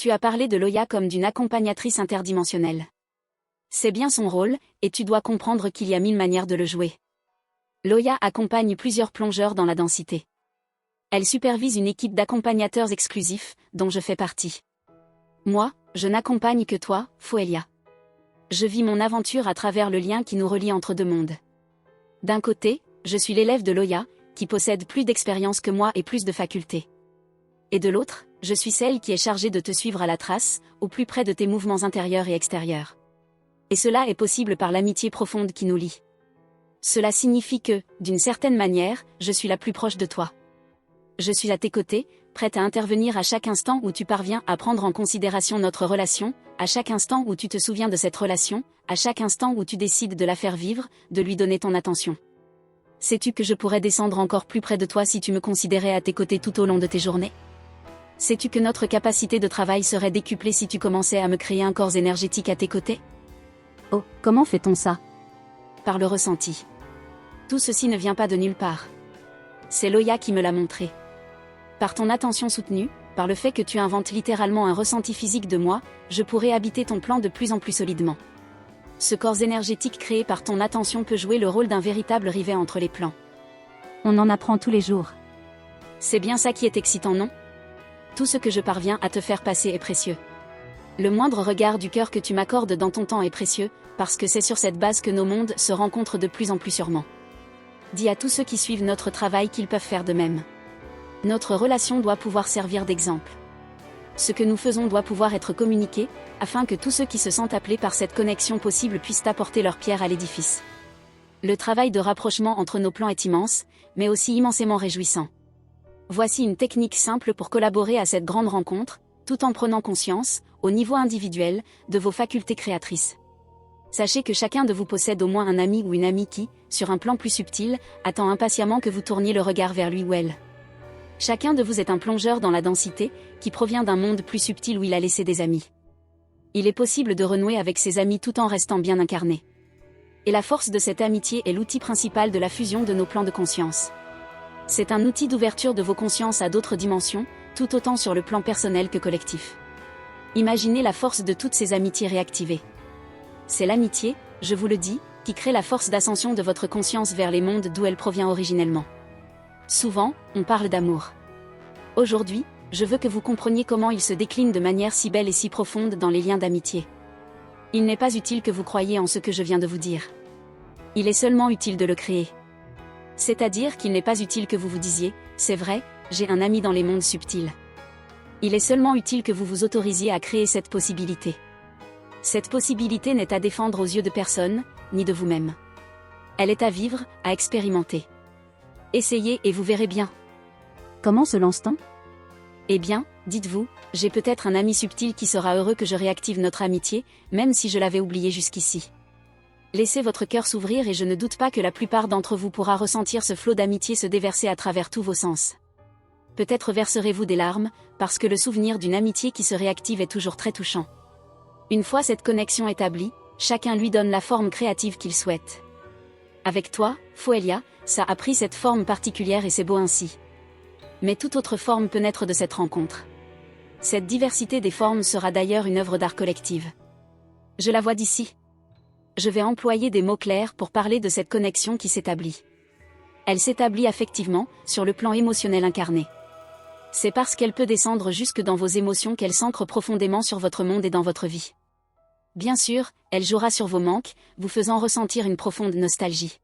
Tu as parlé de Loya comme d'une accompagnatrice interdimensionnelle. C'est bien son rôle, et tu dois comprendre qu'il y a 1000 manières de le jouer. Loya accompagne plusieurs plongeurs dans la densité. Elle supervise une équipe d'accompagnateurs exclusifs, dont je fais partie. Moi, je n'accompagne que toi, Foelia. Je vis mon aventure à travers le lien qui nous relie entre deux mondes. D'un côté, je suis l'élève de Loya, qui possède plus d'expérience que moi et plus de facultés. Et de l'autre, je suis celle qui est chargée de te suivre à la trace, au plus près de tes mouvements intérieurs et extérieurs. Et cela est possible par l'amitié profonde qui nous lie. Cela signifie que, d'une certaine manière, je suis la plus proche de toi. Je suis à tes côtés, prête à intervenir à chaque instant où tu parviens à prendre en considération notre relation, à chaque instant où tu te souviens de cette relation, à chaque instant où tu décides de la faire vivre, de lui donner ton attention. Sais-tu que je pourrais descendre encore plus près de toi si tu me considérais à tes côtés tout au long de tes journées? Sais-tu que notre capacité de travail serait décuplée si tu commençais à me créer un corps énergétique à tes côtés? Oh, comment fait-on ça? Par le ressenti. Tout ceci ne vient pas de nulle part. C'est Loya qui me l'a montré. Par ton attention soutenue, par le fait que tu inventes littéralement un ressenti physique de moi, je pourrais habiter ton plan de plus en plus solidement. Ce corps énergétique créé par ton attention peut jouer le rôle d'un véritable rivet entre les plans. On en apprend tous les jours. C'est bien ça qui est excitant, non? Tout ce que je parviens à te faire passer est précieux. Le moindre regard du cœur que tu m'accordes dans ton temps est précieux, parce que c'est sur cette base que nos mondes se rencontrent de plus en plus sûrement. Dis à tous ceux qui suivent notre travail qu'ils peuvent faire de même. Notre relation doit pouvoir servir d'exemple. Ce que nous faisons doit pouvoir être communiqué, afin que tous ceux qui se sentent appelés par cette connexion possible puissent apporter leur pierre à l'édifice. Le travail de rapprochement entre nos plans est immense, mais aussi immensément réjouissant. Voici une technique simple pour collaborer à cette grande rencontre, tout en prenant conscience, au niveau individuel, de vos facultés créatrices. Sachez que chacun de vous possède au moins un ami ou une amie qui, sur un plan plus subtil, attend impatiemment que vous tourniez le regard vers lui ou elle. Chacun de vous est un plongeur dans la densité, qui provient d'un monde plus subtil où il a laissé des amis. Il est possible de renouer avec ses amis tout en restant bien incarné. Et la force de cette amitié est l'outil principal de la fusion de nos plans de conscience. C'est un outil d'ouverture de vos consciences à d'autres dimensions, tout autant sur le plan personnel que collectif. Imaginez la force de toutes ces amitiés réactivées. C'est l'amitié, je vous le dis, qui crée la force d'ascension de votre conscience vers les mondes d'où elle provient originellement. Souvent, on parle d'amour. Aujourd'hui, je veux que vous compreniez comment il se décline de manière si belle et si profonde dans les liens d'amitié. Il n'est pas utile que vous croyiez en ce que je viens de vous dire. Il est seulement utile de le créer. C'est-à-dire qu'il n'est pas utile que vous vous disiez, c'est vrai, j'ai un ami dans les mondes subtils. Il est seulement utile que vous vous autorisiez à créer cette possibilité. Cette possibilité n'est à défendre aux yeux de personne, ni de vous-même. Elle est à vivre, à expérimenter. Essayez et vous verrez bien. Comment se lance-t-on? Eh bien, dites-vous, j'ai peut-être un ami subtil qui sera heureux que je réactive notre amitié, même si je l'avais oublié jusqu'ici. Laissez votre cœur s'ouvrir et je ne doute pas que la plupart d'entre vous pourra ressentir ce flot d'amitié se déverser à travers tous vos sens. Peut-être verserez-vous des larmes, parce que le souvenir d'une amitié qui se réactive est toujours très touchant. Une fois cette connexion établie, chacun lui donne la forme créative qu'il souhaite. Avec toi, Foelia, ça a pris cette forme particulière et c'est beau ainsi. Mais toute autre forme peut naître de cette rencontre. Cette diversité des formes sera d'ailleurs une œuvre d'art collective. Je la vois d'ici. Je vais employer des mots clairs pour parler de cette connexion qui s'établit. Elle s'établit affectivement, sur le plan émotionnel incarné. C'est parce qu'elle peut descendre jusque dans vos émotions qu'elle s'ancre profondément sur votre monde et dans votre vie. Bien sûr, elle jouera sur vos manques, vous faisant ressentir une profonde nostalgie.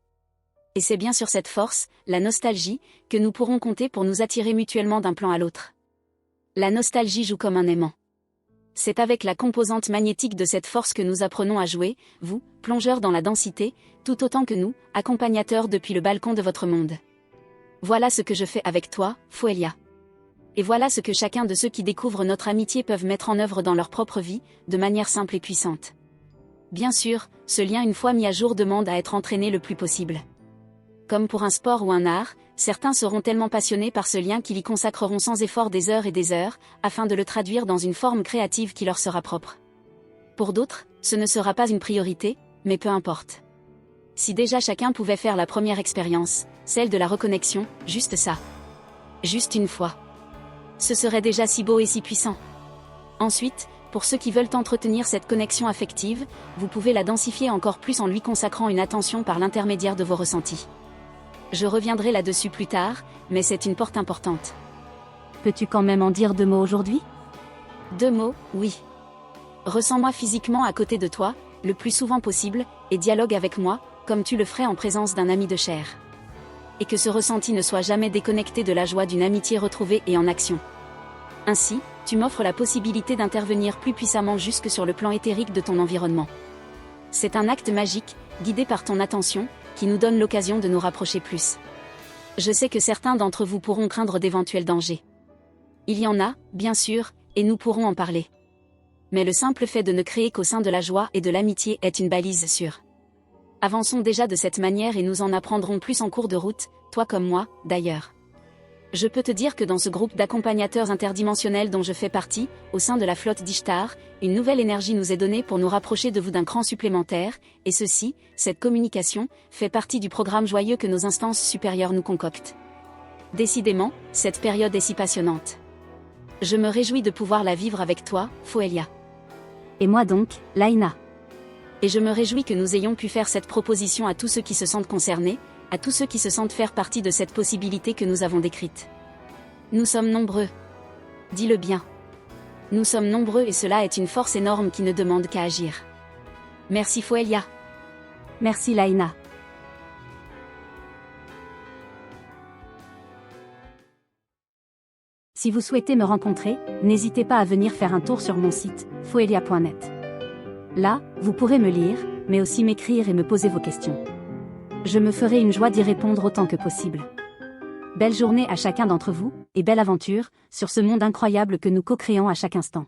Et c'est bien sur cette force, la nostalgie, que nous pourrons compter pour nous attirer mutuellement d'un plan à l'autre. La nostalgie joue comme un aimant. C'est avec la composante magnétique de cette force que nous apprenons à jouer, vous, plongeurs dans la densité, tout autant que nous, accompagnateurs depuis le balcon de votre monde. Voilà ce que je fais avec toi, Foelia. Et voilà ce que chacun de ceux qui découvrent notre amitié peuvent mettre en œuvre dans leur propre vie, de manière simple et puissante. Bien sûr, ce lien une fois mis à jour demande à être entraîné le plus possible. Comme pour un sport ou un art, certains seront tellement passionnés par ce lien qu'ils y consacreront sans effort des heures et des heures, afin de le traduire dans une forme créative qui leur sera propre. Pour d'autres, ce ne sera pas une priorité, mais peu importe. Si déjà chacun pouvait faire la première expérience, celle de la reconnexion, juste ça. Juste une fois. Ce serait déjà si beau et si puissant. Ensuite, pour ceux qui veulent entretenir cette connexion affective, vous pouvez la densifier encore plus en lui consacrant une attention par l'intermédiaire de vos ressentis. Je reviendrai là-dessus plus tard, mais c'est une porte importante. Peux-tu quand même en dire 2 mots aujourd'hui? 2 mots, oui. Ressens-moi physiquement à côté de toi, le plus souvent possible, et dialogue avec moi, comme tu le ferais en présence d'un ami de chair. Et que ce ressenti ne soit jamais déconnecté de la joie d'une amitié retrouvée et en action. Ainsi, tu m'offres la possibilité d'intervenir plus puissamment jusque sur le plan éthérique de ton environnement. C'est un acte magique, guidé par ton attention, qui nous donne l'occasion de nous rapprocher plus. Je sais que certains d'entre vous pourront craindre d'éventuels dangers. Il y en a, bien sûr, et nous pourrons en parler. Mais le simple fait de ne créer qu'au sein de la joie et de l'amitié est une balise sûre. Avançons déjà de cette manière et nous en apprendrons plus en cours de route, toi comme moi, d'ailleurs. Je peux te dire que dans ce groupe d'accompagnateurs interdimensionnels dont je fais partie, au sein de la flotte d'Ishtar, une nouvelle énergie nous est donnée pour nous rapprocher de vous d'un cran supplémentaire, et ceci, cette communication, fait partie du programme joyeux que nos instances supérieures nous concoctent. Décidément, cette période est si passionnante. Je me réjouis de pouvoir la vivre avec toi, Foelia. Et moi donc, Laina. Et je me réjouis que nous ayons pu faire cette proposition à tous ceux qui se sentent concernés, à tous ceux qui se sentent faire partie de cette possibilité que nous avons décrite. Nous sommes nombreux. Dis-le bien. Nous sommes nombreux et cela est une force énorme qui ne demande qu'à agir. Merci Foelia. Merci Laina. Si vous souhaitez me rencontrer, n'hésitez pas à venir faire un tour sur mon site, foelia.net. Là, vous pourrez me lire, mais aussi m'écrire et me poser vos questions. Je me ferai une joie d'y répondre autant que possible. Belle journée à chacun d'entre vous, et belle aventure, sur ce monde incroyable que nous co-créons à chaque instant.